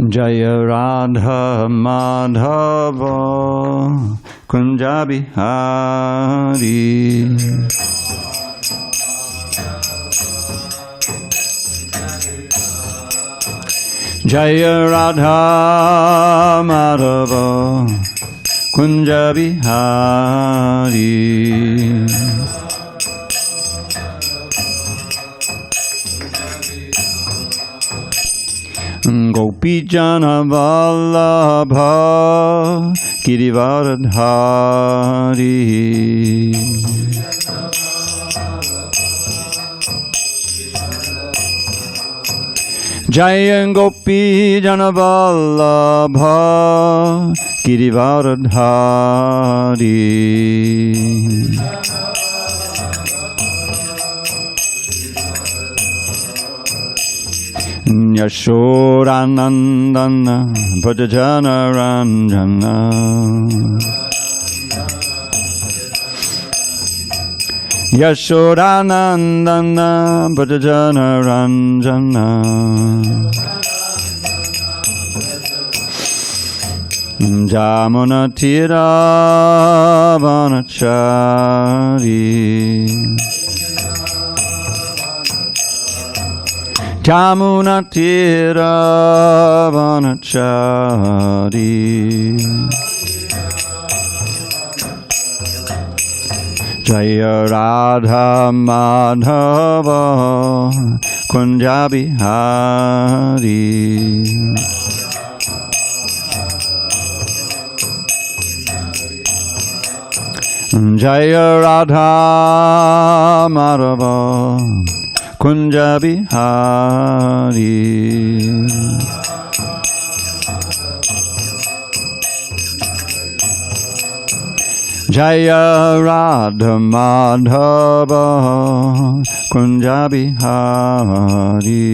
Jaya Radha Madhava Kunja Bihari. Jaya Radha Madhava Kunja Bihari. Gopi Jana Vallabha Girivaradhari. Jaya Gopi Jana Vallabha Girivaradhari. Yashodanandana Bhajana Ranjana. Yashodanandana Bhajana Ranjana. Jamuna Tira Vanachari. Jamuna Tira Vanachari. Jaya Radha Madhava Kunja Bihari. Jaya Radha Madhava Kunja Bihari. Jaya Radha Madhava Kunja Bihari.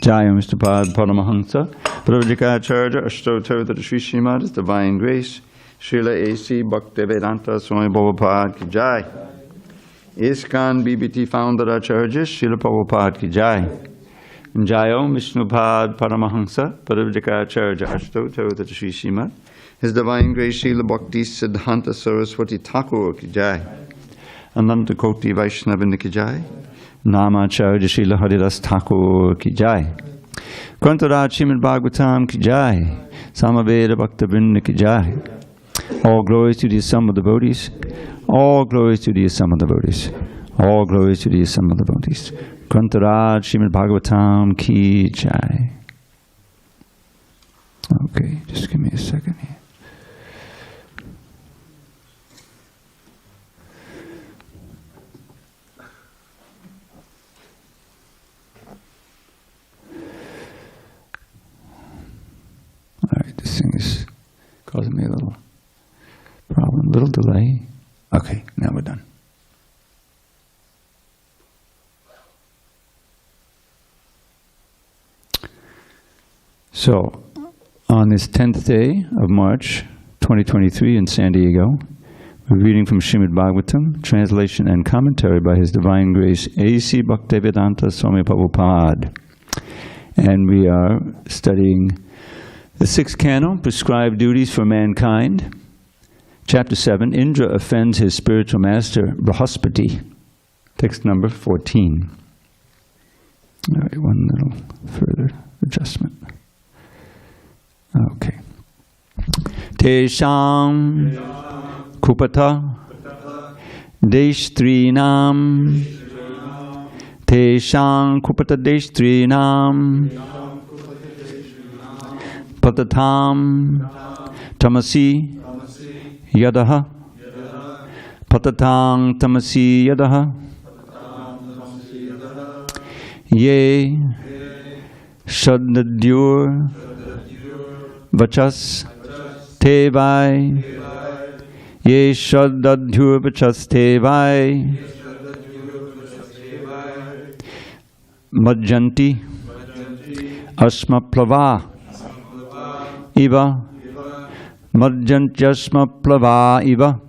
Jaya Mr. Pad Paramahansa Pravajikacharya Ashtotar Sri Srimad His Divine Grace Srila A.C. Bhaktivedanta Swami Prabhupada Ki Jai. ISKCON BBT Founder Acharya Srila Prabhupada Ki Jai. Jayo Vishnupad Paramahansa Pravajikacharya Ashtotar Sri Srimad His Divine Grace Srila Bhakti Siddhanta Saraswati Thakur Ki Jai. Ananta Koti Vaishnavinda Ki Jai. Namacharya Srila Haridas Thakur Ki Jai. Grantaraj Srimad Bhagavatam Ki Jai. Samaveda Bhakta Vrinda Ki Jai. All glories to the sum of devotees. All glories to the sum of devotees. All glories to the sum of devotees. Grantaraj Srimad Bhagavatam Ki Jai. Okay, just give me a second here. This thing is causing me a little problem, little delay. Okay, now we're done. So, on this 10th day of March 2023 in San Diego, we're reading from Srimad Bhagavatam, translation and commentary by His Divine Grace A.C. Bhaktivedanta Swami Prabhupada. And we are studying the 6th Canto, Prescribed Duties for Mankind. Chapter 7, Indra offends his spiritual master, Brahaspati. Text number 14. All right, one little further adjustment. Okay. Tesham Kupata Deshtrinam Tesham Kupata Deshtrinam Patatam Tamasi Yadaha Patatang Tamasi Yadaha Ye Shadadyur Vachas Tevai Ye Shadadyur Vachas Tevai Majjanti Asma Plava Iva Madjantyasma Plava Iva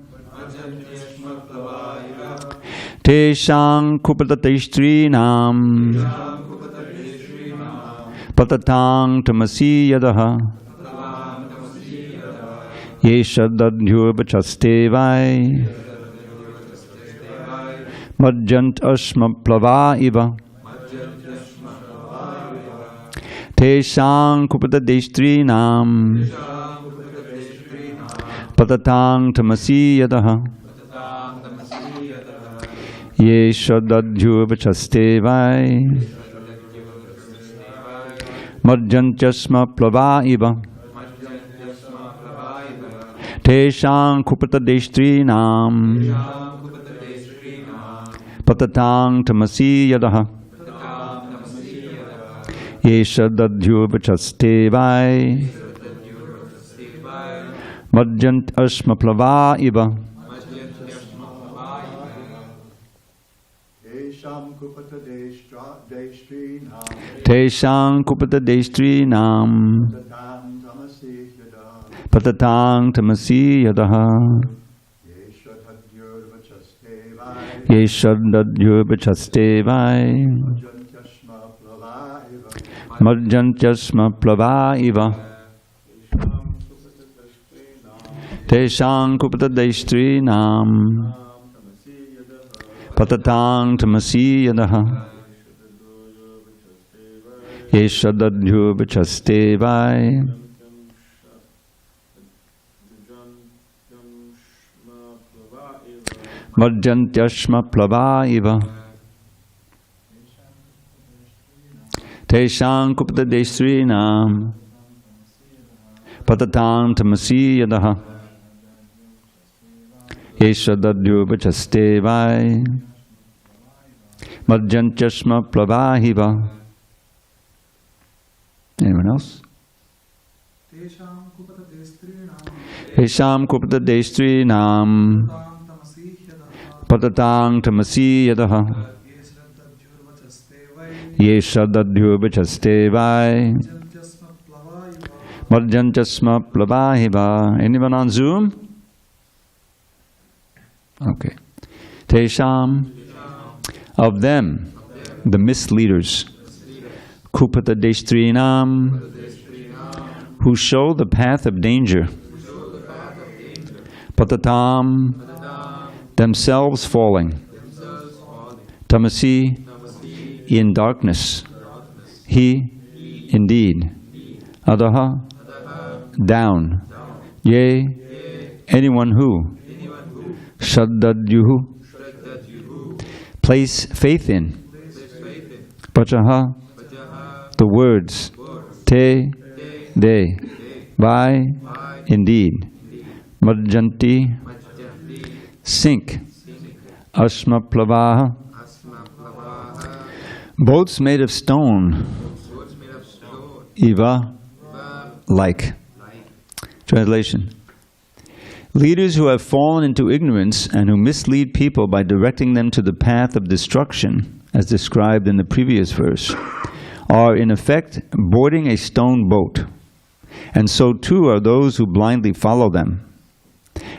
Teshang kupatatestrinam patatang tamasi yadaha yesha dadhyubachastevai Majjant asma plava iva Teshang kupatatestrinam patatang tamasi yadaha Yesha dadhyubachastevai Majjantyasma plava iva Teshang kupatatestrinam patatang tamasi yadaha Yesha dadhyubachastevai Majjant asma plava iva Teshang kupatatestrinam patatang tamasi yadaha Yesha dadhyubachastevai Majjantyasma plava iva Teshang kupatatestrinam patatang tamasi yadaha Yesha dadhyubachastevai Majjantyasma plava iva Teshang kupatatestrinam patatang tamasi yadaha Yesha dadhyubachastevai Majjantyasma plava iva. Anyone else? Tesham kupatatestrinam patatang tamasi yadaha Yesha dadhyubachastevai Majjantyasma plava iva. Anyone on Zoom? Okay. Tesham, of them, the misleaders, Kupatatestrinam, who show the path of danger, Patatam, themselves falling, Tamasi, in darkness, He, indeed, Adaha, down, Yea, anyone who, Shaddadyuhu, place faith in, Pachaha, the words, Te, they, Vai, indeed, Majjanti, sink, Asma plavaha, boats made of stone, Iva, like. Translation. Leaders who have fallen into ignorance and who mislead people by directing them to the path of destruction, as described in the previous verse, are in effect boarding a stone boat, and so too are those who blindly follow them.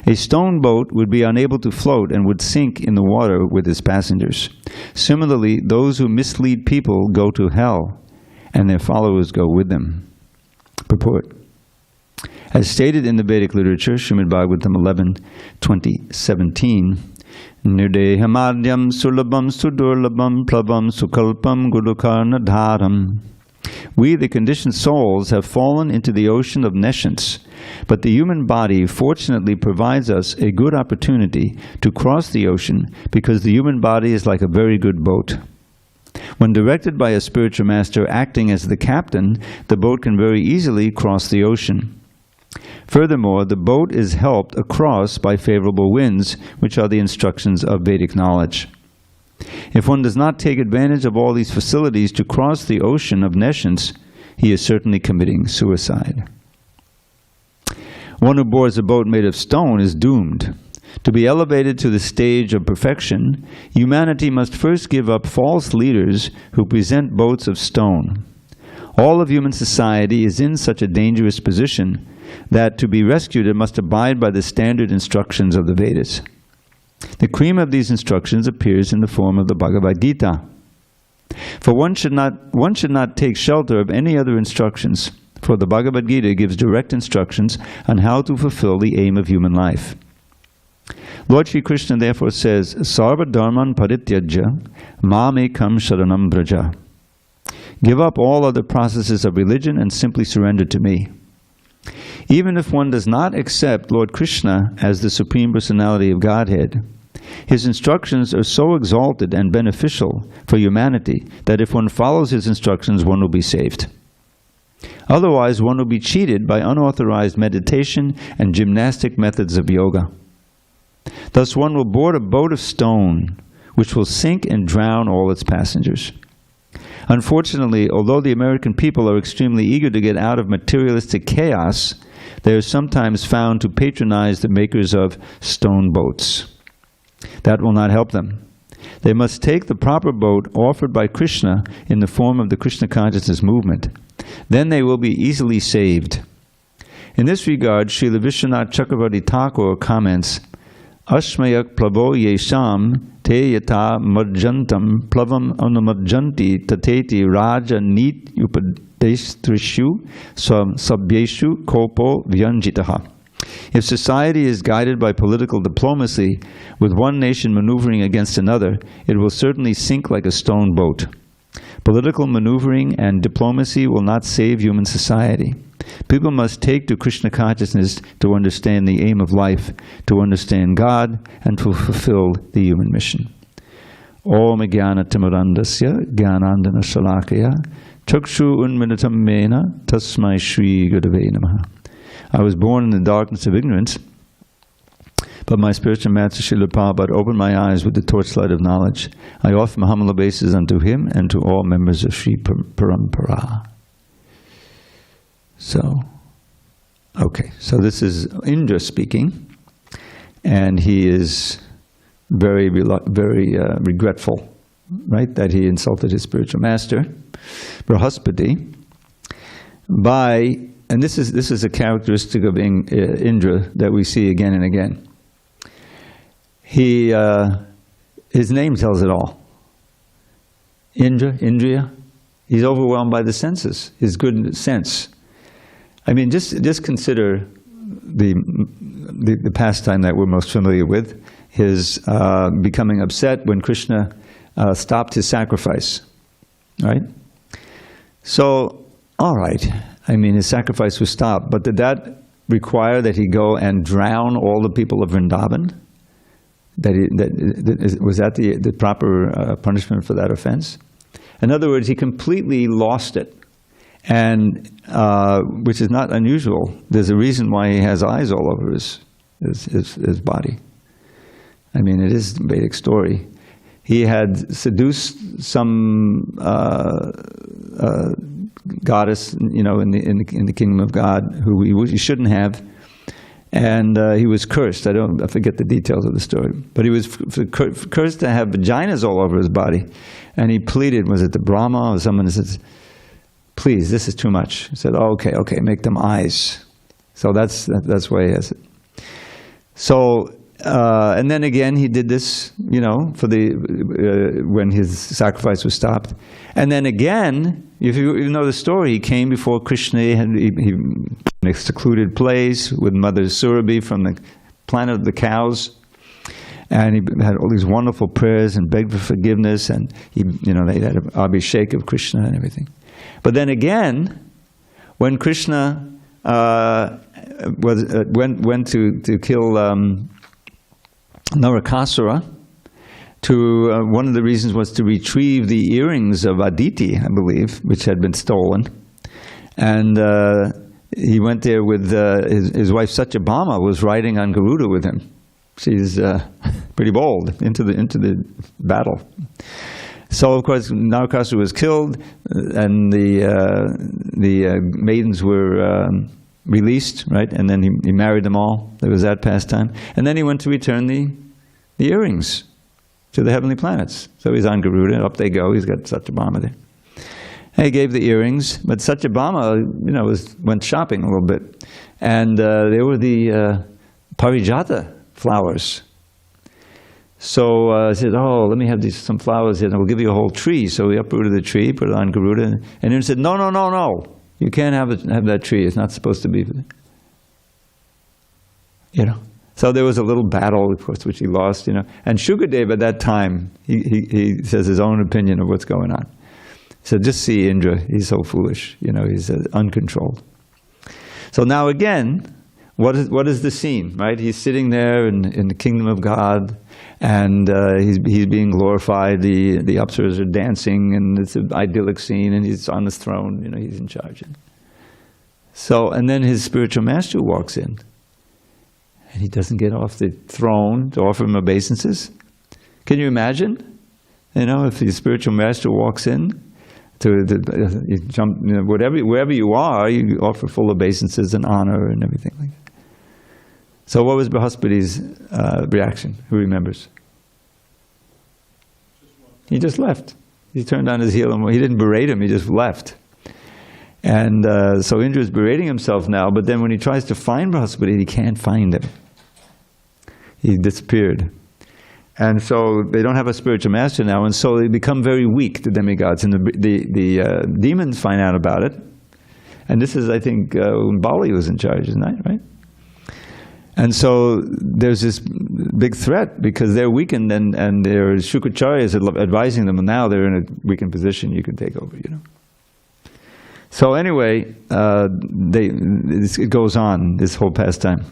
A stone boat would be unable to float and would sink in the water with its passengers. Similarly, those who mislead people go to hell, and their followers go with them. Purport. As stated in the Vedic literature, Srimad Bhagavatam 11:20-17, Nirdehamadyam sulabham sudurlabham plavam sukalpam gudukarna dharam. We, the conditioned souls, have fallen into the ocean of nescience, but the human body fortunately provides us a good opportunity to cross the ocean because the human body is like a very good boat. When directed by a spiritual master acting as the captain, the boat can very easily cross the ocean. Furthermore, the boat is helped across by favorable winds, which are the instructions of Vedic knowledge. If one does not take advantage of all these facilities to cross the ocean of nescience, he is certainly committing suicide. One who boards a boat made of stone is doomed. To be elevated to the stage of perfection, humanity must first give up false leaders who present boats of stone. All of human society is in such a dangerous position that to be rescued it must abide by the standard instructions of the Vedas. The cream of these instructions appears in the form of the Bhagavad Gita. For one should not take shelter of any other instructions, for the Bhagavad Gita gives direct instructions on how to fulfill the aim of human life. Lord Shri Krishna therefore says, Sarva dharman parityajya mam ekam sharanam braja. Give up all other processes of religion and simply surrender to me. Even if one does not accept Lord Krishna as the Supreme Personality of Godhead, his instructions are so exalted and beneficial for humanity that if one follows his instructions, one will be saved. Otherwise, one will be cheated by unauthorized meditation and gymnastic methods of yoga. Thus, one will board a boat of stone, which will sink and drown all its passengers. Unfortunately, although the American people are extremely eager to get out of materialistic chaos, they are sometimes found to patronize the makers of stone boats. That will not help them. They must take the proper boat offered by Krishna in the form of the Krishna consciousness movement. Then they will be easily saved. In this regard, Srila Vishwanath Chakravarti Thakur comments, Ashmayak plavo yesham te yata marjantam plavam anumarjanti tateti raja neet upadestrishu sabhyeshu kopo vyanjitaha. If society is guided by political diplomacy, with one nation maneuvering against another, it will certainly sink like a stone boat. Political maneuvering and diplomacy will not save human society. People must take to Krishna consciousness to understand the aim of life, to understand God, and to fulfill the human mission. Om jnana timurandasya jnanandana shalakaya chakshu unminitam mena tasmai shri gurave namaha. I was born in the darkness of ignorance, but my spiritual master Srila Prabhupada opened my eyes with the torchlight of knowledge. I offer my humble obeisances unto him and to all members of Sri Parampara. So this is Indra speaking, and he is very regretful, right, that he insulted his spiritual master, Brahaspati, and this is a characteristic of Indra that we see again and again. His name tells it all. Indriya, he's overwhelmed by the senses, his good sense. I mean, just consider the pastime that we're most familiar with, his becoming upset when Krishna stopped his sacrifice, right? So, all right, I mean, his sacrifice was stopped, but did that require that he go and drown all the people of Vrindavan? Was that the proper punishment for that offense? In other words, he completely lost it, and which is not unusual. There's a reason why he has eyes all over his body. I mean, it is a Vedic story. He had seduced some goddess, in the kingdom of God, who he shouldn't have, and he was cursed. I forget the details of the story, but he was cursed to have vaginas all over his body, and he pleaded. Was it the Brahma or someone? Who says, "Please, this is too much." He said, "Oh, okay, make them eyes." So that's why he has it. So. And then again, he did this, for when his sacrifice was stopped. And then again, if you know the story, he came before Krishna, and he in a secluded place with Mother Surabhi from the planet of the cows, and he had all these wonderful prayers and begged for forgiveness, and they had an abhishek of Krishna and everything. But then again, when Krishna went to kill Narakasura, one of the reasons was to retrieve the earrings of Aditi, I believe, which had been stolen. And he went there with his wife Satyabhama was riding on Garuda with him. She's pretty bold into the battle. So of course Narakasura was killed, and the maidens were released, right? And then he married them all. There was that pastime. And then he went to return the earrings to the heavenly planets. So he's on Garuda, up they go, he's got Satyabhama there. And he gave the earrings, but Satyabhama, went shopping a little bit. And there were the Parijata flowers. So I said, oh, let me have some flowers here, and we'll give you a whole tree. So we uprooted the tree, put it on Garuda, and Indra said, no, no, no, no. You can't have that tree. It's not supposed to be. You know. So there was a little battle, of course, which he lost, you know. And Shukadev at that time, he says his own opinion of what's going on. He said, just see Indra, he's so foolish, you know, he's uncontrolled. So now again, what is the scene, right? He's sitting there in the kingdom of God, and he's being glorified, the apsaras are dancing, and it's an idyllic scene, and he's on his throne, you know, he's in charge. So, and then his spiritual master walks in. And he doesn't get off the throne to offer him obeisances. Can you imagine? You know, if the spiritual master walks in, you jump, you know, wherever you are, you offer full obeisances and honor and everything like that. So what was Brihaspati's reaction? Who remembers? He just left. He turned on his heel and he didn't berate him, he just left. And so Indra is berating himself now, but then when he tries to find Brihaspati, he can't find him. He disappeared. And so they don't have a spiritual master now, and so they become very weak, the demigods. And the demons find out about it. And this is, I think, when Bali was in charge, isn't that right? And so there's this big threat because they're weakened, and their Shukracharya is advising them, and now they're in a weakened position, you can take over, you know. So anyway, it goes on, this whole pastime.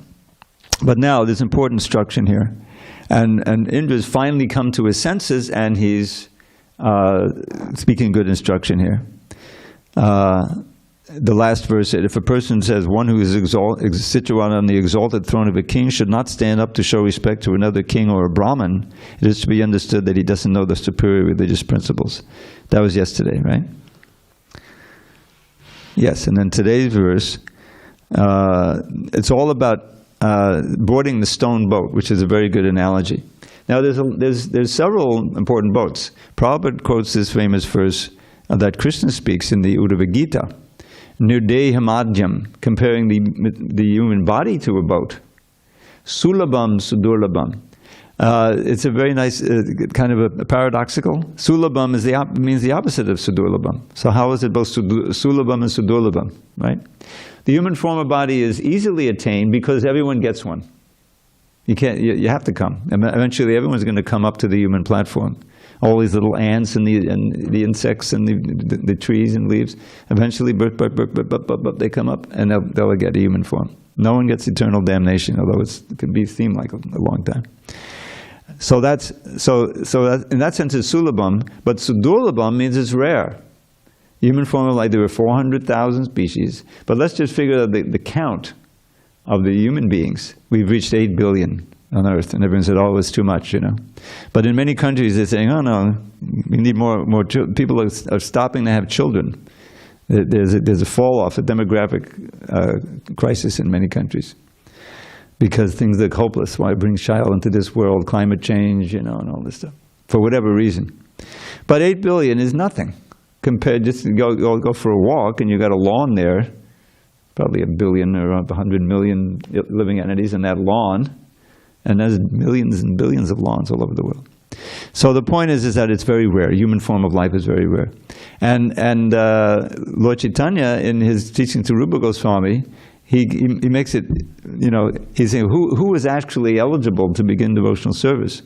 But now there's important instruction here. And Indra's finally come to his senses, and he's speaking good instruction here. The last verse said, if a person says, one who is situated on the exalted throne of a king should not stand up to show respect to another king or a Brahmin, it is to be understood that he doesn't know the superior religious principles. That was yesterday, right? Yes, and then today's verse, it's all about boarding the stone boat, which is a very good analogy. Now there's several important boats. Prabhupada quotes this famous verse that Krishna speaks in the Uddhava Gita, Nirdehamadhyam, comparing the human body to a boat. Sulabham Sudurlabham. It's a very nice kind of a paradoxical. Sulabham means the opposite of Sudurlabham. So how is it both Sulabham and Sudurlabham, right? The human form of body is easily attained because everyone gets one. You have to come. Eventually everyone's going to come up to the human platform. All these little ants and the insects and the trees and leaves, eventually they come up and they'll get a human form. No one gets eternal damnation, although it can seem like a long time. So that in that sense is Sulabham, but Sudurlabham means it's rare. Human form of life, there were 400,000 species, but let's just figure out the count of the human beings. We've reached 8 billion on Earth, and everyone said, oh, it's too much, you know. But in many countries they're saying, oh no, we need more people are stopping to have children. There's a fall off, a demographic crisis in many countries. Because things look hopeless. Why bring child into this world, climate change, you know, and all this stuff, for whatever reason. But 8 billion is nothing. Compared, just go for a walk and you got a lawn there, probably 1 billion or 100 million living entities in that lawn, and there's millions and billions of lawns all over the world. So the point is that it's very rare. Human form of life is very rare. And Lord Chaitanya, in his teaching to Rupa Goswami, he makes it, you know, he's saying who is actually eligible to begin devotional service?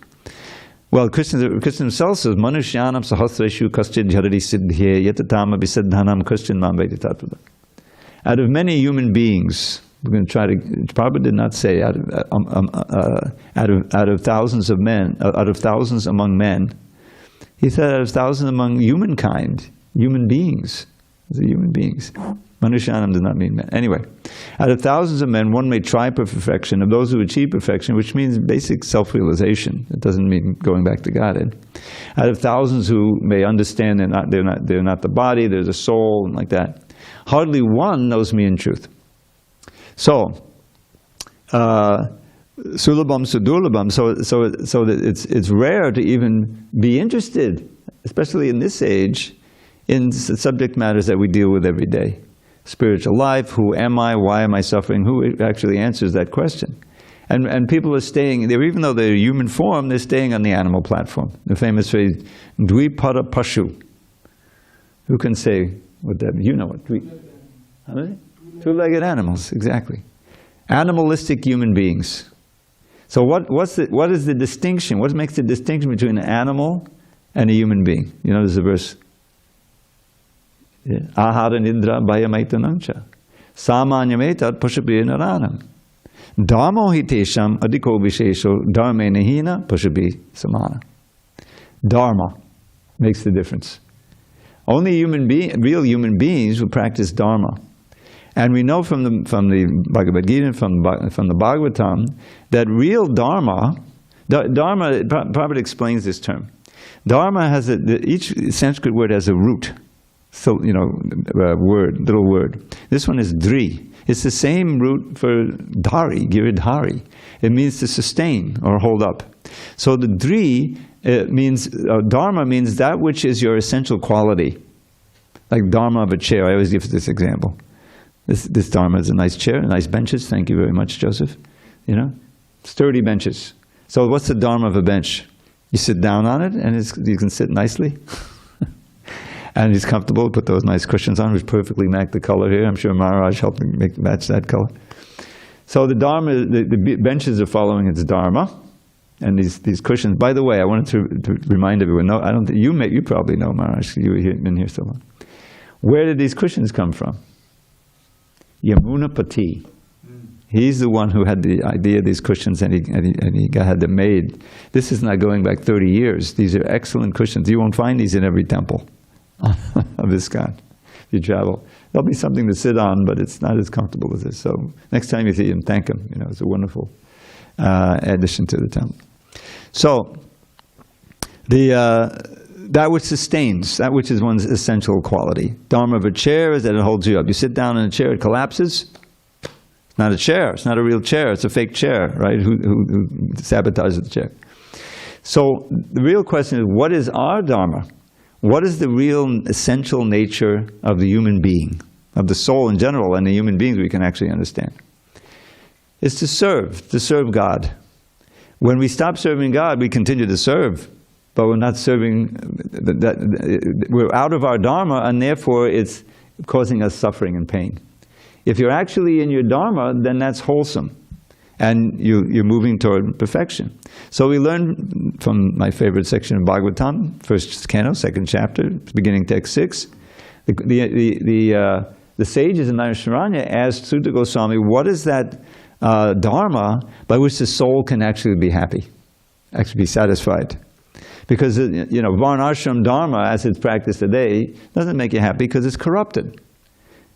Well, Krishna himself says, Manushyanam sahasreshu kaschid jharari siddhye yatatam abhisiddhanam kaschid mam vedi tattva. Out of many human beings, we're going to try to, Prabhupada did not say out of thousands of men, out of thousands among men. He said out of thousands among humankind, human beings. The human beings. Manushyanam does not mean men. Anyway, out of thousands of men, one may try perfection. Of those who achieve perfection, which means basic self-realization, it doesn't mean going back to Godhead. Out of thousands who may understand they're not the body, there's a soul, and like that. Hardly one knows me in truth. So, Sulabham Sudurlabham. So that it's rare to even be interested, especially in this age, in subject matters that we deal with every day. Spiritual life, who am I, why am I suffering, who actually answers that question? And people are staying, even though they're human form, they're staying on the animal platform. The famous phrase, Dvipada Pashu. Who can say what that, you know what? Two-legged animals, exactly. Animalistic human beings. So what is the distinction? What makes the distinction between an animal and a human being? You know, there's a verse. Ahara nidra bhayamaitanamcha. Samanyametat pashabiya naranam. Dharmo hitesham adhiko vishesho dharme nahina pashabi samana. Dharma makes the difference. Only real human beings will practice dharma. And we know from the Bhagavad Gita, from the Bhagavatam, that real dharma, Prabhupada explains this term. Dharma has each Sanskrit word has a root. So, little word. This one is dri. It's the same root for dhari, giridhari. It means to sustain or hold up. So the dri means, dharma means that which is your essential quality. Like dharma of a chair. I always give this example. This dharma is a nice chair, nice benches. Thank you very much, Joseph. Sturdy benches. So what's the dharma of a bench? You sit down on it, and you can sit nicely. And it's comfortable. Put those nice cushions on, which perfectly match the color here. I'm sure Maharaj helped me match that color. So the dharma, the benches are following its dharma, and these cushions. By the way, I wanted to remind everyone. No, I don't think you probably know, Maharaj. You've been here so long. Where did these cushions come from? Yamunapati. He's the one who had the idea of these cushions, and he had them made. This is not going back 30 years. These are excellent cushions. You won't find these in every temple of ISKCON. If you travel, there'll be something to sit on, but it's not as comfortable as this. So next time you see him, thank him. It's a wonderful addition to the temple. So that which sustains, that which is one's essential quality. Dharma of a chair is that it holds you up. You sit down in a chair, it collapses. It's not a chair. It's not a real chair. It's a fake chair, right? Who sabotages the chair? So the real question is, what is our dharma? What is the real essential nature of the human being, of the soul in general, and the human beings we can actually understand? It's to serve God. When we stop serving God, we continue to serve, but we're not serving, we're out of our dharma, and therefore it's causing us suffering and pain. If you're actually in your dharma, then that's wholesome, and you're moving toward perfection. So we learn from my favorite section of Bhagavatam, first canto, second chapter, beginning text 6. The sages in Naimisharanya asked Sutta Goswami, what is that dharma by which the soul can actually be happy, actually be satisfied? Because varnashram dharma, as it's practiced today, doesn't make you happy because it's corrupted.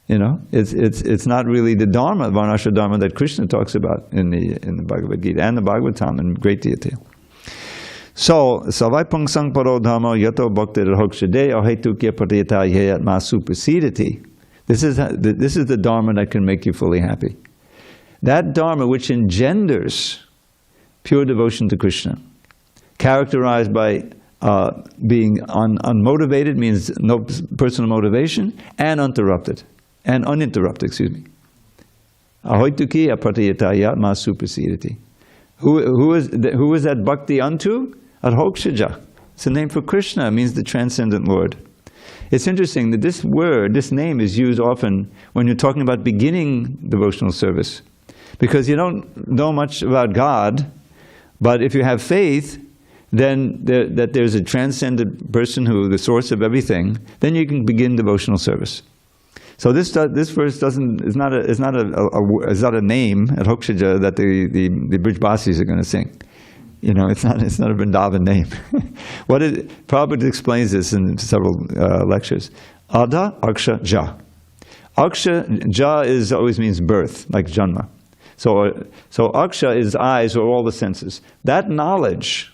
It's not really the dharma, varnashram dharma, that Krishna talks about in the Bhagavad Gita and the Bhagavatam in great detail. So, savai sang paro dharma yato bhakti rahokshade ahetukya pratita yayat masupasidati. This is the dharma that can make you fully happy. That dharma which engenders pure devotion to Krishna, characterized by being unmotivated, means no personal motivation, and uninterrupted, excuse me. Ahoituki apratayataya masupasidati. Who is that bhakti unto? Adhokshaja. It's a name for Krishna. It means the transcendent Lord. It's interesting that this name is used often when you're talking about beginning devotional service. Because you don't know much about God, but if you have faith, then that there's a transcendent person who is the source of everything, then you can begin devotional service. So this verse is not a name at Hokshaja that the Brijbasis are going to sing. It's not a Vrindavan name. Prabhupada explains this in several lectures. Ada Aksha Ja. Aksha Ja always means birth, like Janma. So Aksha is eyes or all the senses. That knowledge,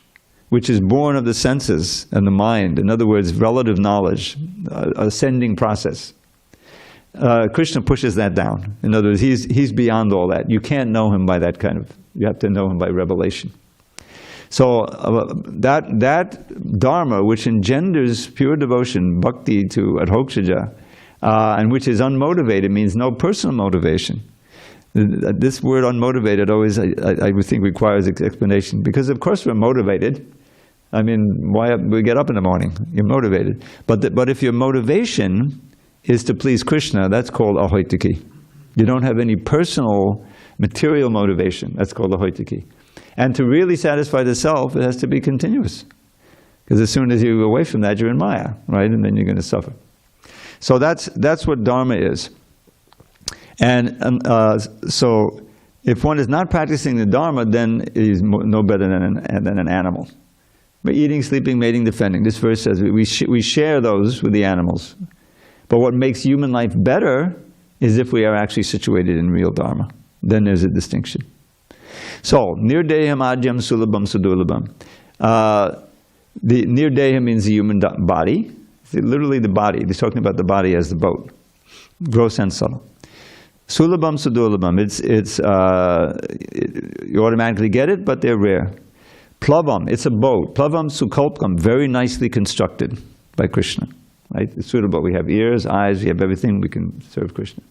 which is born of the senses and the mind, in other words, relative knowledge, ascending process. Krishna pushes that down. In other words, he's beyond all that. You can't know him by that you have to know him by revelation. So that dharma, which engenders pure devotion, bhakti to adhokshaja, and which is unmotivated, means no personal motivation. This word unmotivated always, I would think, requires explanation, because of course we're motivated. I mean, why we get up in the morning? You're motivated. But if your motivation is to please Krishna, that's called ahoitaki. You don't have any personal, material motivation. That's called ahoitaki. And to really satisfy the self, it has to be continuous. Because as soon as you're away from that, you're in Maya, right? And then you're going to suffer. So that's what Dharma is. And so if one is not practicing the Dharma, then he's no better than an animal. But eating, sleeping, mating, defending. This verse says we share those with the animals. But what makes human life better is if we are actually situated in real Dharma. Then there's a distinction. So, nirdeham adyam sulabham sudurlabham. The nirdeham means the human body. It's literally the body. He's talking about the body as the boat. Gross and subtle. Sulabham sudurlabham. You automatically get it, but they're rare. Plavam, it's a boat. Plavam sukalpam, very nicely constructed by Krishna. Right? It's suitable. We have ears, eyes, we have everything, we can serve Krishna.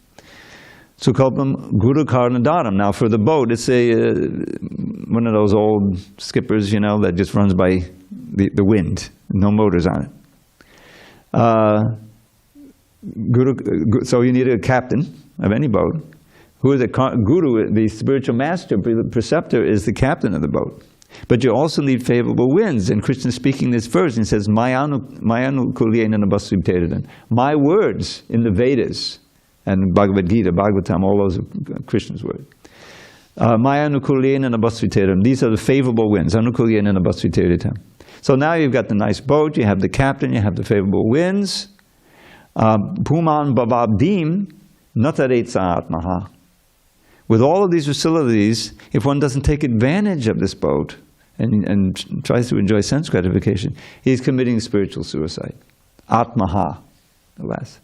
Sukalpam Guru Karnadaram. Now for the boat, it's one of those old skippers, you know, that just runs by the wind. No motors on it. So you need a captain of any boat. Who is the Guru, the spiritual master, preceptor, is the captain of the boat. But you also need favorable winds. And Krishna is speaking this verse, and he says, My words in the Vedas, and Bhagavad Gita, Bhagavatam, all those are Krishna's words. These are the favorable winds. So now you've got the nice boat, you have the captain, you have the favorable winds. Puman bababdim nataretsa atmaha. With all of these facilities, if one doesn't take advantage of this boat and tries to enjoy sense gratification, he's committing spiritual suicide. Atmaha, alas.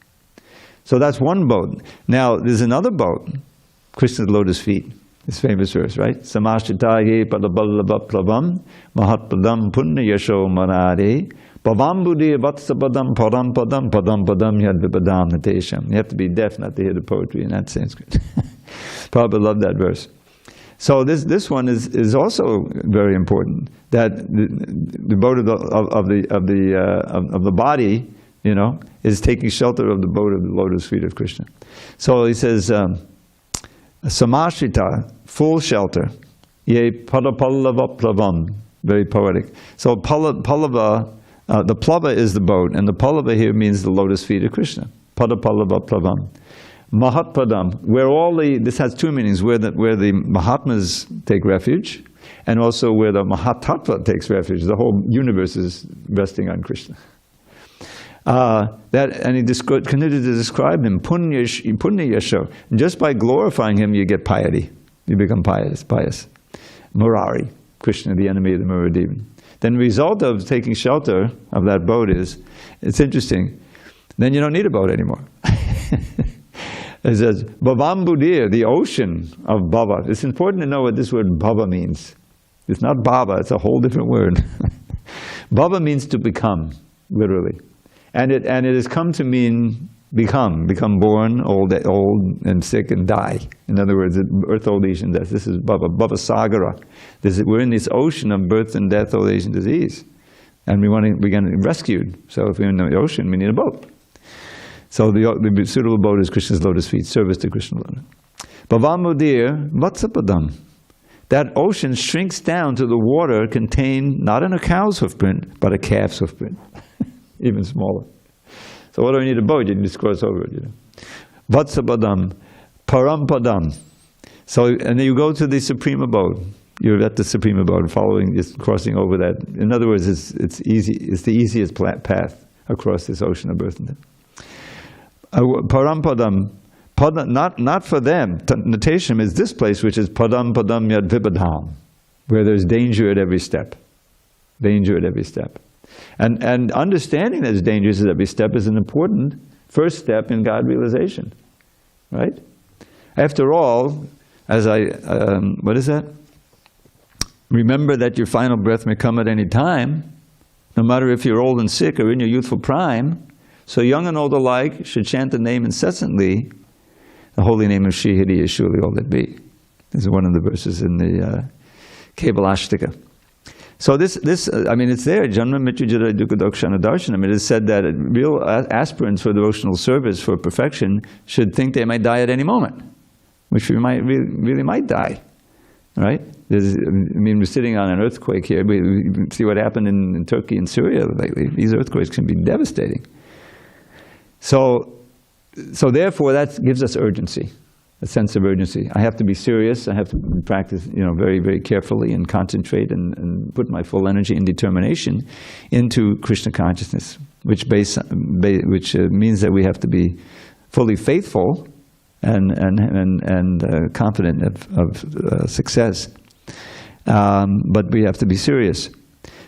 So that's one boat. Now, there's another boat, Krishna's lotus feet, this famous verse, right? Samashitaye padaballabhaplavam mahatpadam punna yasho marade pavambudi vatsapadam parampadam padampadam yadvipadam natesham. You have to be deaf not to hear the poetry in that Sanskrit. Probably love that verse. So this one is also very important. That the boat of the body, you know, is taking shelter of the boat of the lotus feet of Krishna. So he says, Samashita, full shelter. Ye padapallava plavam, very poetic. So pallava, the plava is the boat, and the pallava here means the lotus feet of Krishna. Padapallava plavam. Mahatpadam, this has two meanings, where the Mahatmas take refuge, and also where the Mahatattva takes refuge. The whole universe is resting on Krishna. And he continued to describe him, punya yasho. Just by glorifying him, you get piety. You become pious. Murari, Krishna, the enemy of the Muradevan. Then the result of taking shelter of that boat is, it's interesting, then you don't need a boat anymore. It says, Bhavambudir, the ocean of Bhava. It's important to know what this word Bhava means. It's not Bhava, it's a whole different word. Bhava means to become, literally. And it has come to mean become born, old and sick and die. In other words, birth, old age, and death. This is Bhava, Bhava Sagara. We're in this ocean of birth and death, old age, and disease. And we're going to be rescued. So if we're in the ocean, we need a boat. So the suitable boat is Krishna's lotus feet, service to Krishna. Bhavamudir vatsapadam. That ocean shrinks down to the water contained not in a cow's hoofprint, but a calf's hoofprint. Even smaller. So what do I need a boat? You can just cross over it, you know. Vatsapadam, parampadam. So, and then you go to the supreme abode. You're at the supreme abode, just crossing over that. In other words, it's easy. It's the easiest path across this ocean of birth and death. Parampadam, not for them. Natesham is this place which is padam padam yad vibadham, where there's danger at every step. Danger at every step. And understanding there's dangers at every step is an important first step in God realization. Right? After all, as what is that? Remember that your final breath may come at any time, no matter if you're old and sick or in your youthful prime. So young and old alike should chant the name incessantly, The holy name of Shri Hari is surely all that be. This is one of the verses in the Kevalashtika. So this, I mean, it's there. Janma Mrityu Jara Dukkha Dokshana Darshanam. It is said that real aspirants for devotional service, for perfection, should think they might die at any moment, which we might really might die, right? I mean, we're sitting on an earthquake here. We see what happened in Turkey and Syria lately. These earthquakes can be devastating. So therefore, that gives us urgency. A sense of urgency. I have to be serious. I have to practice, very, very carefully and concentrate and put my full energy and determination into Krishna consciousness, which means that we have to be fully faithful and confident of success. But we have to be serious.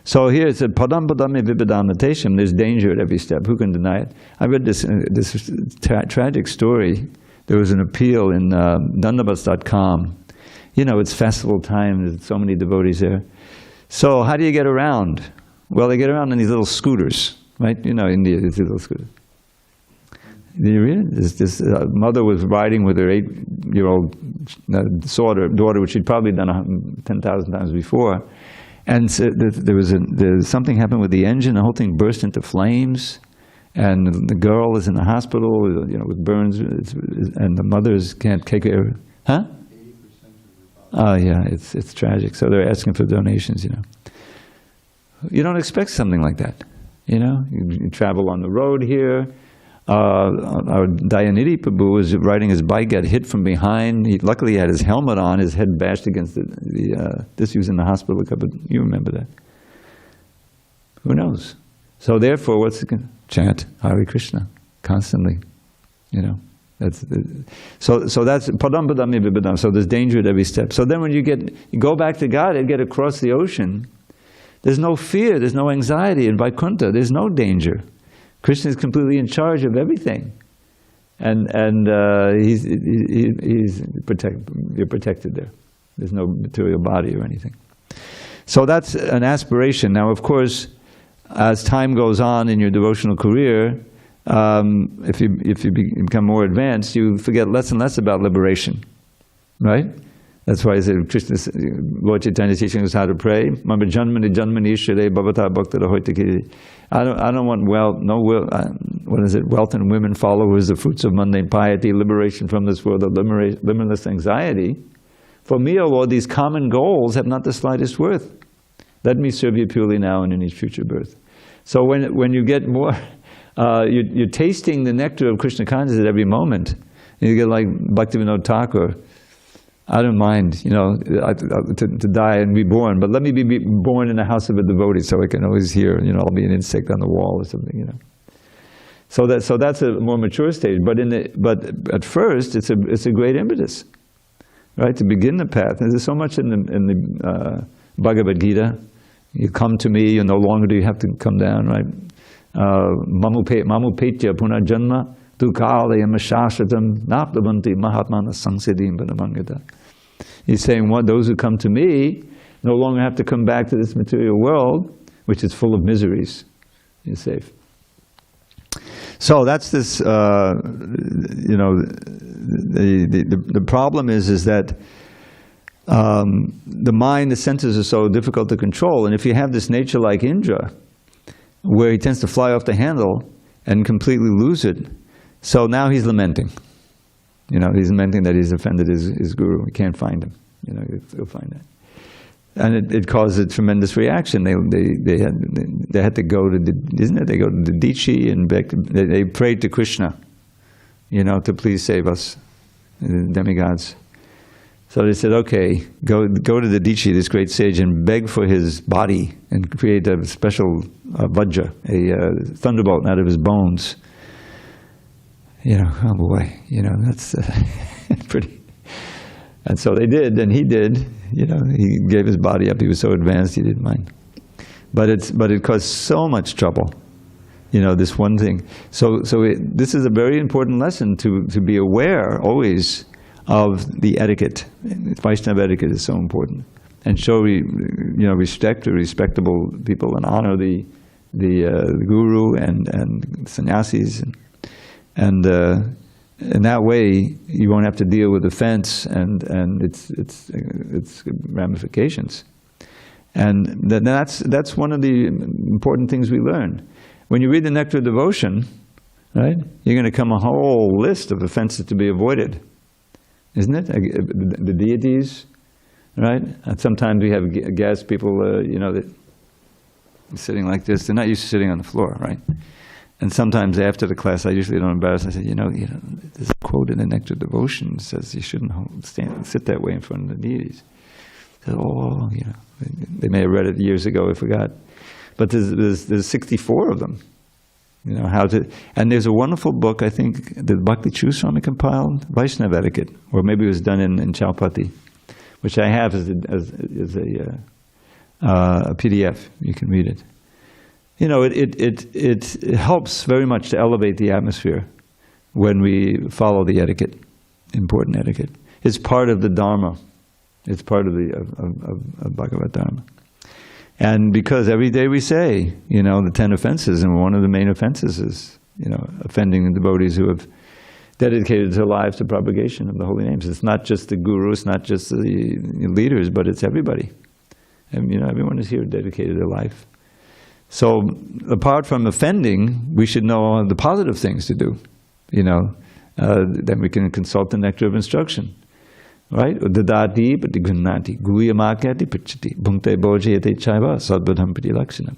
So here it's a padam padame vibhadam natesham. There's danger at every step. Who can deny it? I read this tragic story. There was an appeal in Dandavats.com. It's festival time, there's so many devotees there. So how do you get around? Well, they get around in these little scooters, right? India, these little scooters. Did you read it? This mother was riding with her 8-year-old daughter, which she'd probably done 10,000 times before. And so something happened with the engine, the whole thing burst into flames. And the girl is in the hospital, with burns, and the mothers can't take care of her. Huh? 80% of her body. Oh yeah, it's tragic. So they're asking for donations. You don't expect something like that. You travel on the road here. Our Dayanidhi Prabhu was riding his bike, got hit from behind. Luckily he had his helmet on. His head bashed against this. He was in the hospital. You remember that? Who knows? So therefore, what's the chant Hare Krishna constantly, So that's padam padami vibhadam. So there's danger at every step. So then when you go back to God and get across the ocean, there's no fear, there's no anxiety in Vaikuntha. There's no danger. Krishna is completely in charge of everything, and you're protected there. There's no material body or anything. So that's an aspiration. Now, of course, as time goes on in your devotional career, if you become more advanced, you forget less and less about liberation, right? That's why I said Lord Chaitanya's teaching us how to pray. Remember, janmani janmani shire bhavata bhaktara hoitakiri. I don't want wealth and women followers, the fruits of mundane piety, liberation from this world, of limitless anxiety. For me, O Lord, these common goals have not the slightest worth. Let me serve you purely now and in each future birth. So when you get more, you're tasting the nectar of Krishna consciousness at every moment. You get like Bhaktivinoda Thakur. I don't mind, to die and be born, but let me be born in the house of a devotee so I can always hear, I'll be an insect on the wall or something, So that's a more mature stage. But at first, it's a great impetus, right? To begin the path. And there's so much in the Bhagavad Gita. You come to me, no longer do you have to come down, right? Mamu petya punajanma dukkhalayam shashvatam naptavanti mahatmana sangsiddhim padamangata. He's saying, those who come to me no longer have to come back to this material world, which is full of miseries. You're safe. So that's this, the problem is that the mind, the senses are so difficult to control. And if you have this nature like Indra, where he tends to fly off the handle and completely lose it, so now he's lamenting. He's lamenting that he's offended his guru. He can't find him. You'll find that. And it caused a tremendous reaction. They had to go to They go to the Dichi and they prayed to Krishna, to please save us, the demigods. So they said, okay, go to the Dichi, this great sage, and beg for his body and create a special vajra, a thunderbolt out of his bones. Oh boy, that's pretty. And so they did, and he did. He gave his body up. He was so advanced, he didn't mind. But it caused so much trouble. This one thing. This is a very important lesson to be aware always of the etiquette. Vaishnava etiquette is so important, and show respect to respectable people and honor the guru and sannyasis and in that way, you won't have to deal with offense and its ramifications. And that's one of the important things we learn. When you read the Nectar of Devotion, right, you're going to come a whole list of offenses to be avoided, isn't it? The deities, right? And sometimes we have guests, people, that sitting like this. They're not used to sitting on the floor, right? And sometimes after the class, I usually don't embarrass. I say, there's a quote in the Nectar of Devotion that says you shouldn't sit that way in front of the deities. So, they may have read it years ago, I forgot. But there's 64 of them. And there's a wonderful book, I think, that Bhakti Swami compiled, Vaishnava Etiquette, or maybe it was done in Chaupati, which I have as a PDF. You can read it. It helps very much to elevate the atmosphere when we follow the etiquette, important etiquette. It's part of the Dharma. It's part of the Bhagavad Dharma. And because every day we say, the 10 offenses, and one of the main offenses is, offending the devotees who have dedicated their lives to propagation of the holy names. It's not just the guru, it's not just the leaders, but it's everybody. And, everyone is here dedicated their life. So, apart from offending, we should know the positive things to do. Then we can consult the Nectar of Instruction. Right? Dadati pati gunnati, guyamakati pachati, bhunte bhojayate chaiva, sadbudham pati lakshanam.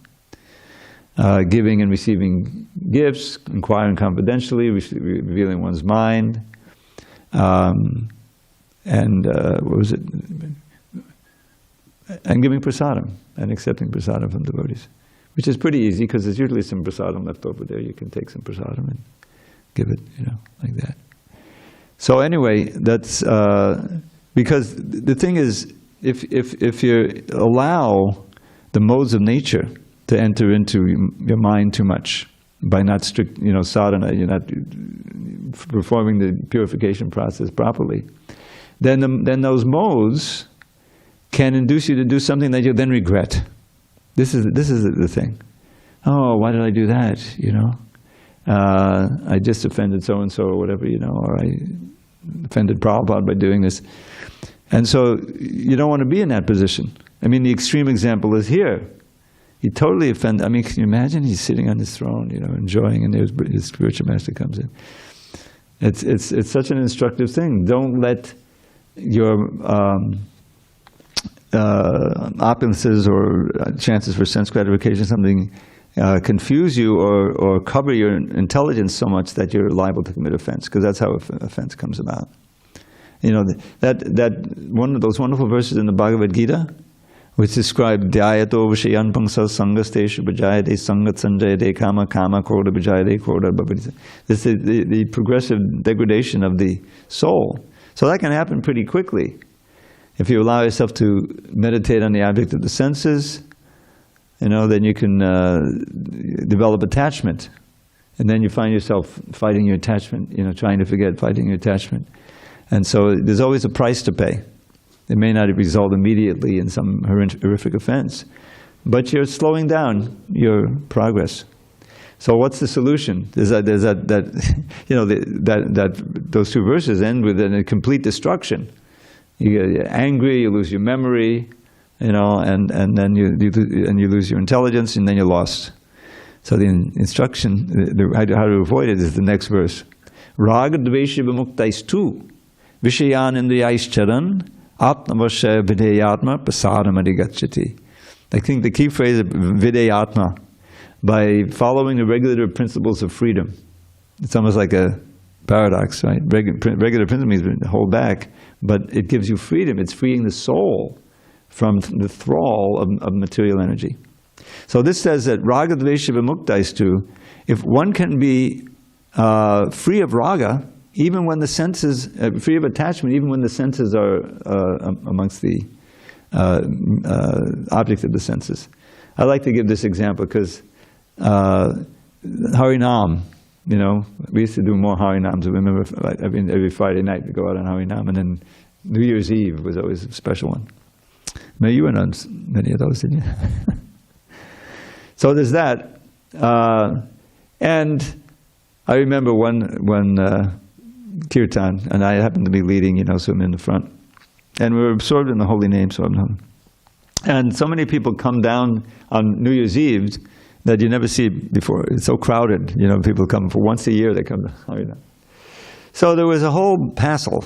Giving and receiving gifts, inquiring confidentially, revealing one's mind, and what was it? And giving prasadam, and accepting prasadam from devotees. Which is pretty easy, because there's usually some prasadam left over there. You can take some prasadam and give it, like that. So anyway, that's because the thing is, if you allow the modes of nature to enter into your mind too much by not strict, sadhana, you're not performing the purification process properly, then those modes can induce you to do something that you then regret. This is the thing. Oh, why did I do that? I just offended so and so, or whatever, or I offended Prabhupada by doing this. And so you don't want to be in that position. I mean, the extreme example is here. He totally offended. I mean, can you imagine? He's sitting on his throne, enjoying, and his spiritual master comes in. It's such an instructive thing. Don't let your opulences or chances for sense gratification, something confuse you or cover your intelligence so much that you're liable to commit offense, because that's how offense comes about. That one of those wonderful verses in the Bhagavad Gita, which describe dhyato vishayan pangsal sangasteshu bhajayate sangat sanjayate kama kama kroda bhajayate kroda bhavati. This is the progressive degradation of the soul. So that can happen pretty quickly. If you allow yourself to meditate on the object of the senses, then you can develop attachment. And then you find yourself fighting your attachment, trying to forget, fighting your attachment. And so there's always a price to pay. It may not result immediately in some horrific offense, but you're slowing down your progress. So what's the solution? Those two verses end with a complete destruction. You get angry, you lose your memory, and then you lose your intelligence, and then you're lost. So the instruction, how to avoid it, is the next verse. Raga dvesha vimuktais vishayan indriyais atmavasya videyatma prasadam adhigacchati. I think the key phrase is videyatma, by following the regulative principles of freedom. It's almost like a paradox, right? Regulative principle means hold back, but it gives you freedom. It's freeing the soul from the thrall of material energy. So this says that raga dvesha vimuktais, if one can be free of raga, even when the senses, free of attachment, even when the senses are amongst the object of the senses. I like to give this example because Harinam, we used to do more Harinams. I remember every Friday night we go out on Harinam, and then New Year's Eve was always a special one. Maybe you went on many of those, didn't you? So there's that. And I remember one kirtan, and I happened to be leading, so I'm in the front. And we were absorbed in the holy name, and so many people come down on New Year's Eve that you never see before. It's so crowded, people come for once a year, they come to Harinam. So there was a whole passel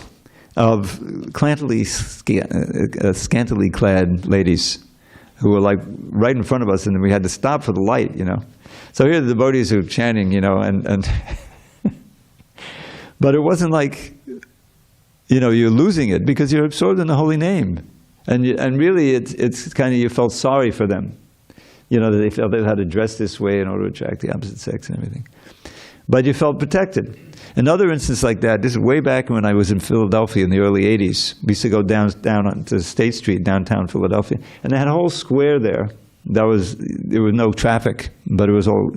of scantily clad ladies who were like right in front of us, and we had to stop for the light, So here are the devotees who are chanting, and but it wasn't like, you're losing it because you're absorbed in the holy name. And really it's kind of, you felt sorry for them. That they felt they had to dress this way in order to attract the opposite sex and everything. But you felt protected. Another instance like that, this is way back when I was in Philadelphia in the early 80s. We used to go down to State Street, downtown Philadelphia, and they had a whole square there. There was no traffic, but it was all,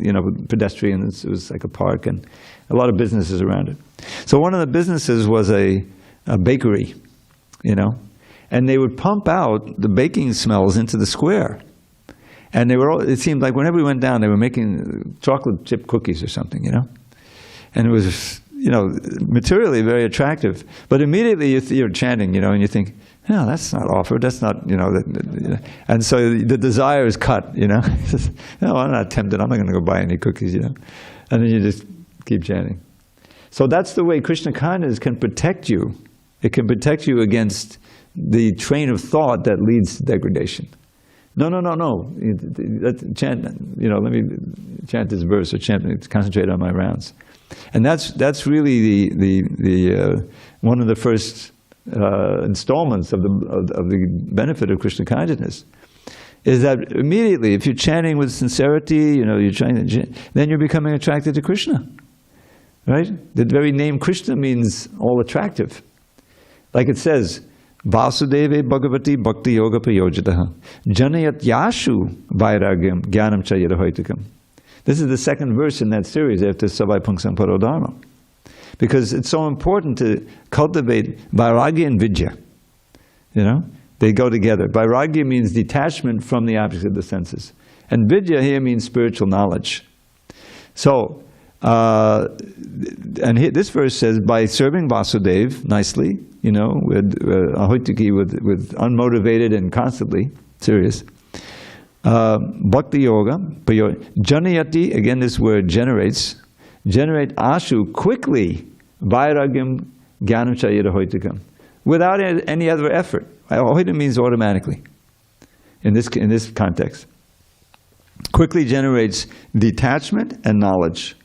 pedestrians. It was like a park and a lot of businesses around it. So one of the businesses was a bakery, and they would pump out the baking smells into the square. And it seemed like whenever we went down, they were making chocolate chip cookies or something, And it was, materially very attractive. But immediately you're chanting, and you think, no, that's not offered, that's not, And so the desire is cut, No, I'm not tempted, I'm not going to go buy any cookies, And then you just keep chanting. So that's the way Krishna consciousness can protect you. It can protect you against the train of thought that leads to degradation. No. Chant, let me chant this verse or concentrate on my rounds. And that's really the one of the first installments of the benefit of Krishna consciousness. Is that immediately, if you're chanting with sincerity, you're trying to, then you're becoming attracted to Krishna. Right? The very name Krishna means all attractive. Like it says, Vasudeve Bhagavati Bhakti Yoga Prayojitaha Janayat Yashu Vairagyam Jnanam Cha Yadahoitikam. This is the second verse in that series after Savai Pungsam Parodharma. Because it's so important to cultivate Vairagya and Vidya. They go together. Vairagya means detachment from the objects of the senses. And Vidya here means spiritual knowledge. So, this verse says, by serving Vasudeva nicely, with ahoitiki, with unmotivated and constantly serious, bhakti yoga, janayati, again this word generate ashu, quickly, vairagyam jnanam cha yadahoitikam, without any other effort. Ahoita means automatically, in this context. Quickly generates detachment and knowledge.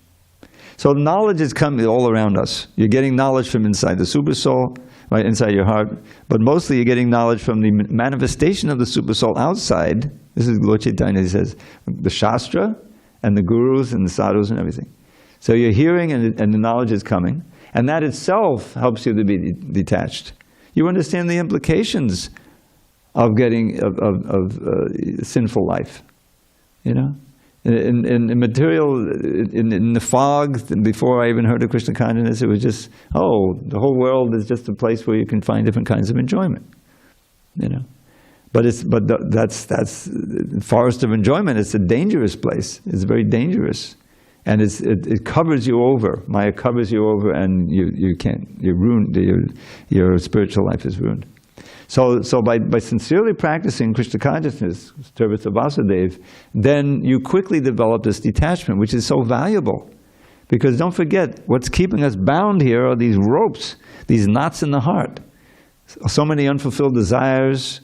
So knowledge is coming all around us. You're getting knowledge from inside the Supersoul, right inside your heart, but mostly you're getting knowledge from the manifestation of the Supersoul outside. This is Lord Chaitanya, he says, the Shastra and the Gurus and the Sadhus and everything. So you're hearing and the knowledge is coming, and that itself helps you to be detached. You understand the implications of getting sinful life, In material, in the fog, before I even heard of Krishna consciousness, it was just, the whole world is just a place where you can find different kinds of enjoyment, But that's forest of enjoyment. It's a dangerous place. It's very dangerous, and it covers you over. Maya covers you over, and you're ruined. Your spiritual life is ruined. So by sincerely practicing Krishna consciousness, service of Vasudeva, then you quickly develop this detachment, which is so valuable. Because don't forget, what's keeping us bound here are these ropes, these knots in the heart. So many unfulfilled desires,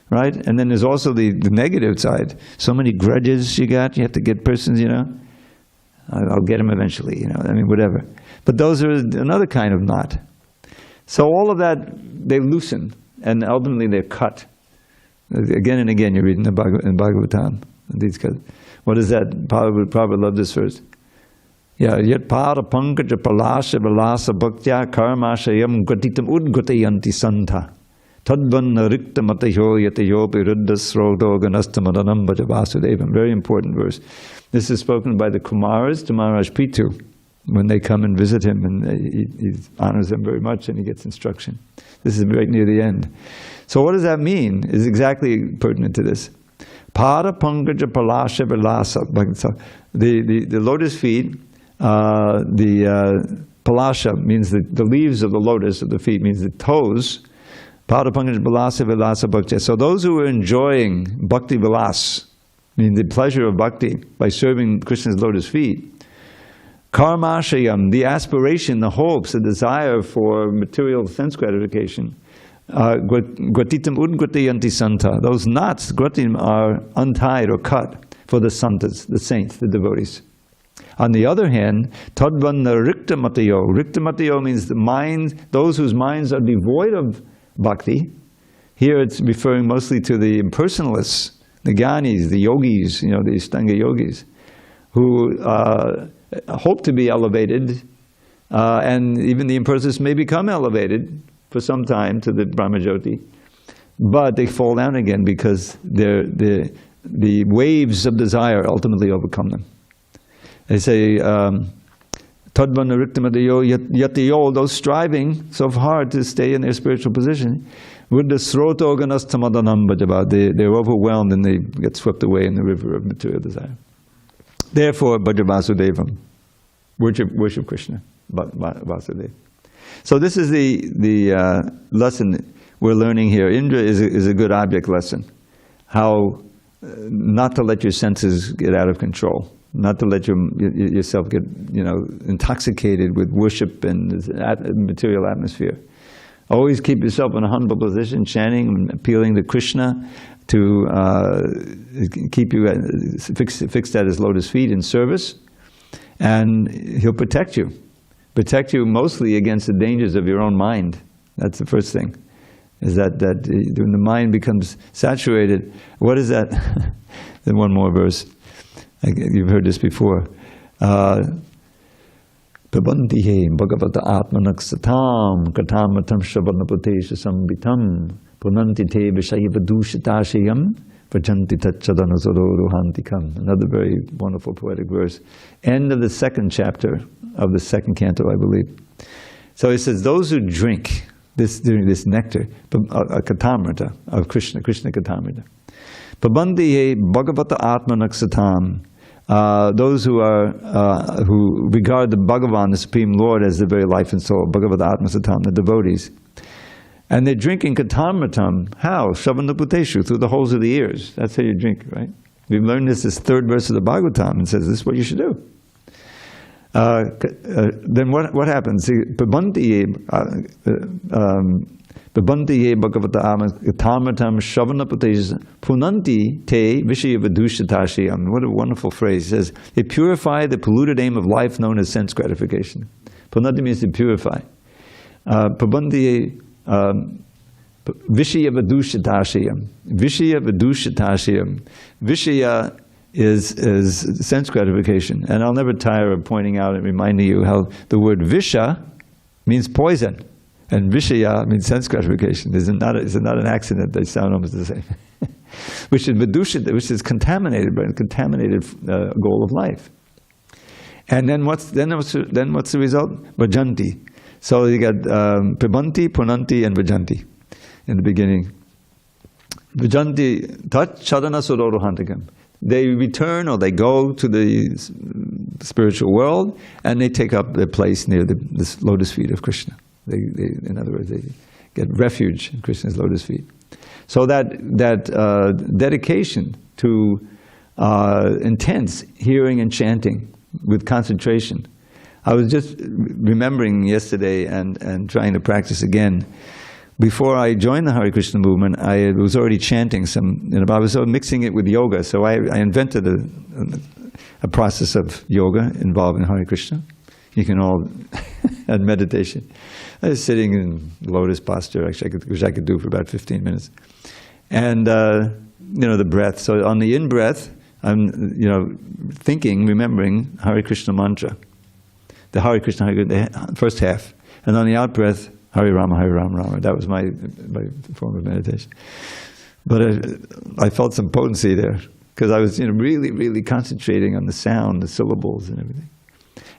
right? And then there's also the negative side. So many grudges you have to get persons, I'll get them eventually, whatever. But those are another kind of knot. So all of that, they loosen. And ultimately they're cut. Again and again you read in Bhagavatam. What is that? Prabhupada loved this verse. Yat para pankaja palasha vilasa bhaktya karmashayam gatitam udgatayanti santa tadvanna rikta matayo yatayo piruddhasrodo ganastamadanam bhajavasadevam. Very important verse. This is spoken by the Kumaras to Maharaj Pitu when they come and visit him, and he honors them very much and he gets instruction. This is right near the end. So what does that mean? Is exactly pertinent to this. Pada pankaja palasha vilasa. So the lotus feet, the Palasha means the leaves of the lotus of the feet, means the toes. Pada Pankaj Balasa Vilasa Bhakti. So those who are enjoying Bhakti Vilas, meaning the pleasure of Bhakti by serving Krishna's lotus feet, Karmashayam, the aspiration, the hopes, the desire for material sense gratification, Gratitam Udgratiyanti Santa, those knots, Gratim, are untied or cut for the Santas, the saints, the devotees. On the other hand, Tadvanna Riktamatayo. Riktamatayo means the mind, those whose minds are devoid of Bhakti. Here it's referring mostly to the impersonalists, the Gyanis, the yogis, the Ashtanga yogis, who hope to be elevated, and even the impersonalists may become elevated for some time to the Brahmajyoti, but they fall down again because the waves of desire ultimately overcome them. They say, Tadvana Riktamadayo Yatiyo, those striving so hard to stay in their spiritual position, with the Srotoganastamadanam Bhajaba, they're overwhelmed and they get swept away in the river of material desire. Therefore, Bhajavasudevam, worship Krishna, Vasudeva. So this is the lesson we're learning here. Indra is a good object lesson. How not to let your senses get out of control. Not to let yourself get intoxicated with worship and material atmosphere. Always keep yourself in a humble position, chanting and appealing to Krishna to keep you fixed at His lotus feet in service, and He'll protect you. Protect you mostly against the dangers of your own mind. That's the first thing. Is that when the mind becomes saturated, what is that? Then one more verse. You've heard this before. Pabantihe Bhagavata Atmanaksatam Katamatam Shavanaputesha Sambitam Punanti Te Vishayavadushatashayam Vajanti Tachadanasaroruhantikam. Another very wonderful poetic verse. End of the second chapter of the second canto, I believe. So it says, those who drink this nectar, Katamrita of Krishna Katamrita. Pabantihe Bhagavata Atmanaksatam. Those who regard the Bhagavan, the Supreme Lord, as the very life and soul, Bhagavata Atmasatam, the devotees. And they're drinking katamritam. How? Shavanaputeshu, through the holes of the ears. That's how you drink, right? We've learned this third verse of the Bhagavatam, and says this is what you should do. Then what happens? Pabantiye Bhagavata Katamritam Shavanaputeshu Punanti Te Vishayavadushatashayam. What a wonderful phrase. It says, they purify the polluted aim of life known as sense gratification. Punanti means to purify. Pabantiye Vishayavadushatashayam. Vishayavadushatashayam. Vishaya is sense gratification. And I'll never tire of pointing out and reminding you how the word Visha means poison. And Vishaya means sense gratification. It's not an accident. They sound almost the same. Which is Vidushita, which is contaminated by a contaminated goal of life. And then what's the result? Vajanti. So you got Pibanti, Punanti, and Vajanti in the beginning. Vajanti tat chadana suroruhantikam. They return or they go to the spiritual world and they take up their place near the lotus feet of Krishna. In other words, they get refuge in Krishna's lotus feet. So that dedication to intense hearing and chanting with concentration. I was just remembering yesterday and trying to practice again. Before I joined the Hare Krishna movement, I was already chanting some, I was mixing it with yoga. So I invented a process of yoga involving Hare Krishna. You can all add meditation. I was sitting in lotus posture, actually, which I could do for about 15 minutes. And, the breath. So on the in-breath, I'm, thinking, remembering Hare Krishna mantra. The Hare Krishna, the first half. And on the out-breath, Hare Rama, Rama. That was my form of meditation. But I felt some potency there, because I was really, really concentrating on the sound, the syllables and everything.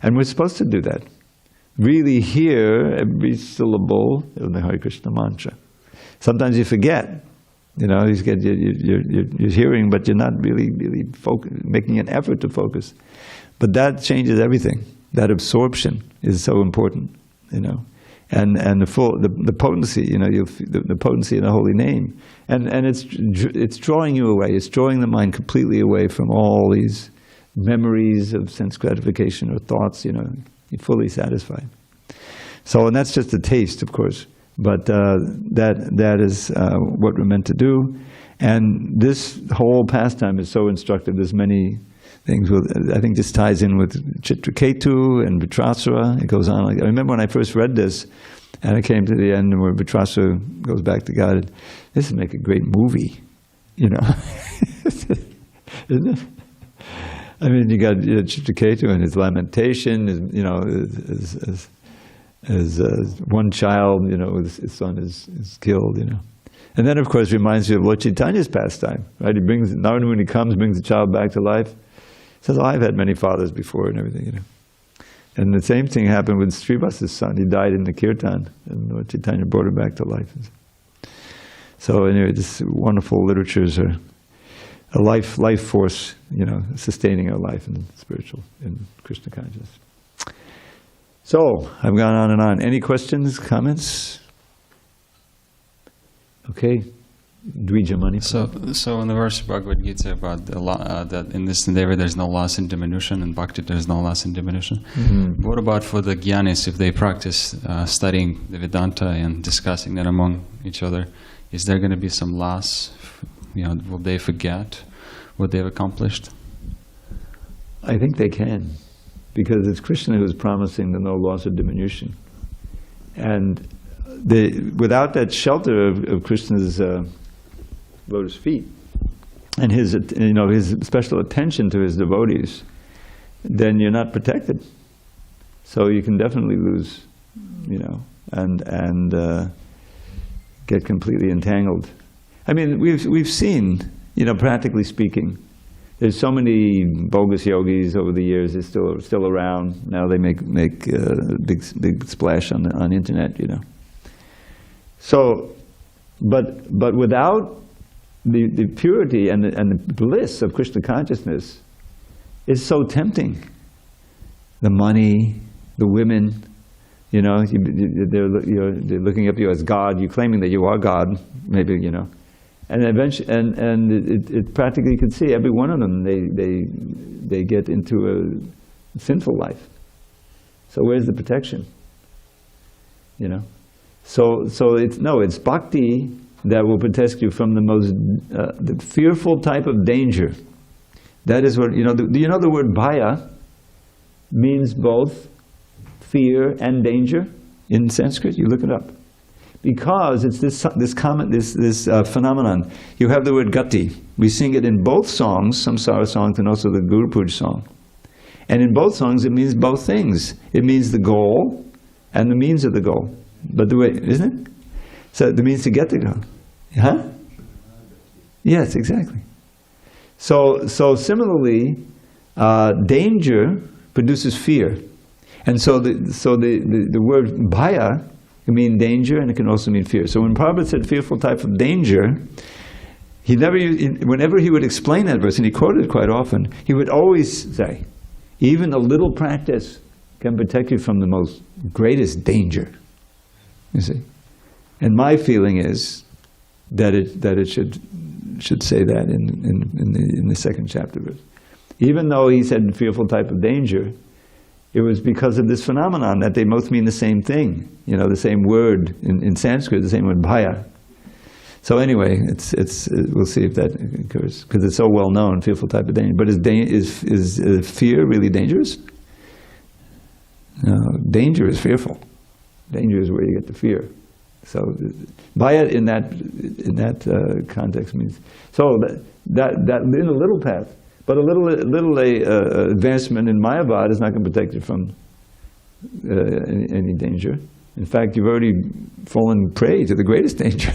And we're supposed to do that. Really hear every syllable of the Hare Krishna mantra. Sometimes you forget. You're hearing, but you're not really making an effort to focus. But that changes everything. that absorption is so important, and the potency, the potency in the holy name, and it's drawing you away. It's drawing the mind completely away from all these memories of sense gratification or thoughts. You're fully satisfied. So, and that's just a taste, of course, but that is what we're meant to do. And this whole pastime is so instructive. There's many things. I think this ties in with Chitraketu and Vitrasara. It goes on like that. I remember when I first read this, and I came to the end where Vitrasara goes back to God. This would make a great movie, isn't it? I mean, you got Chitraketu and his lamentation. As one child, his son is killed, And then, of course, reminds you of Lord Chaitanya's pastime, right? He brings, now when he comes, brings the child back to life. He says, I've had many fathers before and everything, And the same thing happened with Srivasa's son. He died in the kirtan, and Lord Chaitanya brought him back to life. So anyway, this wonderful literatures are a life force, sustaining our life in spiritual, in Krishna consciousness. So, I've gone on and on. Any questions, comments? Okay. Dvija Mani. So in the verse of Bhagavad Gita about that in this endeavor there's no loss and diminution, and Bhakti there's no loss and diminution. Mm-hmm. What about for the Gyanis, if they practice studying the Vedanta and discussing that among each other? Is there going to be some loss? Will they forget what they've accomplished? I think they can, because it's Krishna who's promising the no loss or diminution. And without that shelter of Krishna's lotus feet and his special attention to his devotees, then you're not protected. So you can definitely lose, and get completely entangled. I mean, we've seen, practically speaking, there's so many bogus yogis over the years. They're still around. Now they make big splash on internet, So, but without the purity and the bliss of Krishna consciousness, is so tempting. The money, the women, they're looking up to you as God. You're claiming that you are God, maybe, and eventually, and it practically, you can see every one of them. They get into a sinful life. So where's the protection? So it's bhakti that will protect you from the most the fearful type of danger. That is what the word bhaya means both fear and danger in Sanskrit. You look it up, because it's this phenomenon. You have the word gati. We sing it in both songs, samsara songs and also the Guru Puja song. And in both songs, it means both things. It means the goal and the means of the goal. But the way, isn't it? So the means to get the goal. Huh? Yes, exactly. So similarly, danger produces fear. And so the word bhaya can mean danger, and it can also mean fear. So when Prabhupada said fearful type of danger, whenever he would explain that verse, and he quoted it quite often, he would always say, even a little practice can protect you from the most greatest danger. You see? And my feeling is that it should say that in the second chapter verse. Even though he said fearful type of danger, it was because of this phenomenon that they both mean the same thing. The same word in Sanskrit, the same word bhaya. So anyway, we'll see if that occurs, because it's so well known, fearful type of danger. But is fear really dangerous? No, danger is fearful. Danger is where you get the fear. So bhaya in that context means that in a little path. But a little advancement in Mayavad is not going to protect you from any danger. In fact, you've already fallen prey to the greatest danger.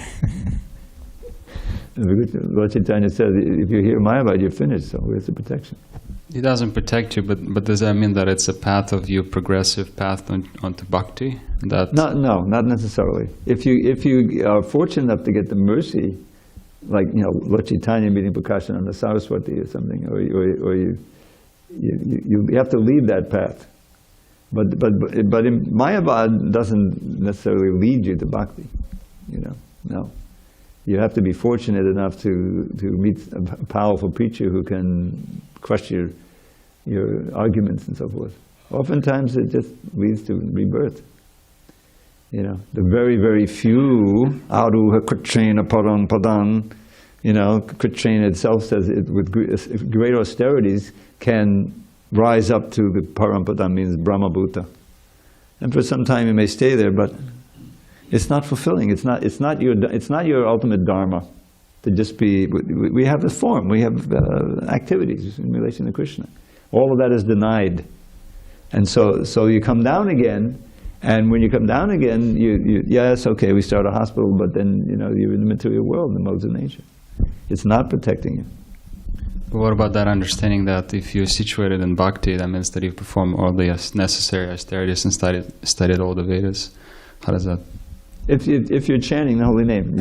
Lord Chaitanya says, if you hear Mayavad, you're finished. So where's the protection? It doesn't protect you, but does that mean that it's a path of your progressive path onto bhakti? No, not necessarily. If you are fortunate enough to get the mercy, like Lord Chaitanya meeting Prakashananda Saraswati or something, or you have to leave that path. But in Mayavad doesn't necessarily lead you to bhakti, no. You have to be fortunate enough to meet a powerful preacher who can crush your arguments and so forth. Oftentimes it just leads to rebirth. The very, very few, Aruha Kritrena Parang Padang, Kritrena itself says it with great austerities can rise up to the Parampada, means Brahma Bhuta. And for some time you may stay there, but it's not fulfilling. It's not your ultimate dharma to just be. We have the form. We have activities in relation to Krishna. All of that is denied, and so you come down again. And when you come down again, yes, okay, we start a hospital, but then you're in the material world, in the modes of nature. It's not protecting you. But what about that understanding that if you're situated in bhakti, that means that you perform all the necessary austerities and studied all the Vedas? How does that? If you're chanting the holy name,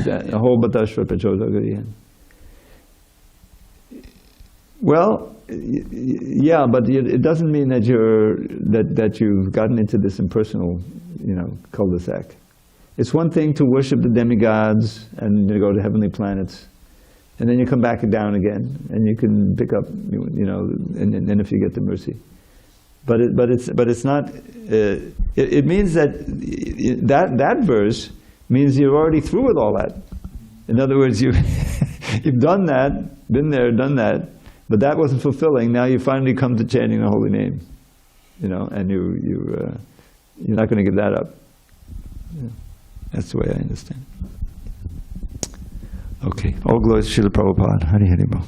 well, yeah, but it doesn't mean that you've gotten into this impersonal, cul-de-sac. It's one thing to worship the demigods and to go to heavenly planets, and then you come back down again, and you can pick up, and if you get the mercy. But it's not. It means that verse means you're already through with all that. In other words, you've done that, been there, done that, but that wasn't fulfilling. Now you finally come to chanting the holy name, and you're not going to give that up. Yeah. That's the way I understand. Okay. All glory to Srila Prabhupada. Hari Hari Bol.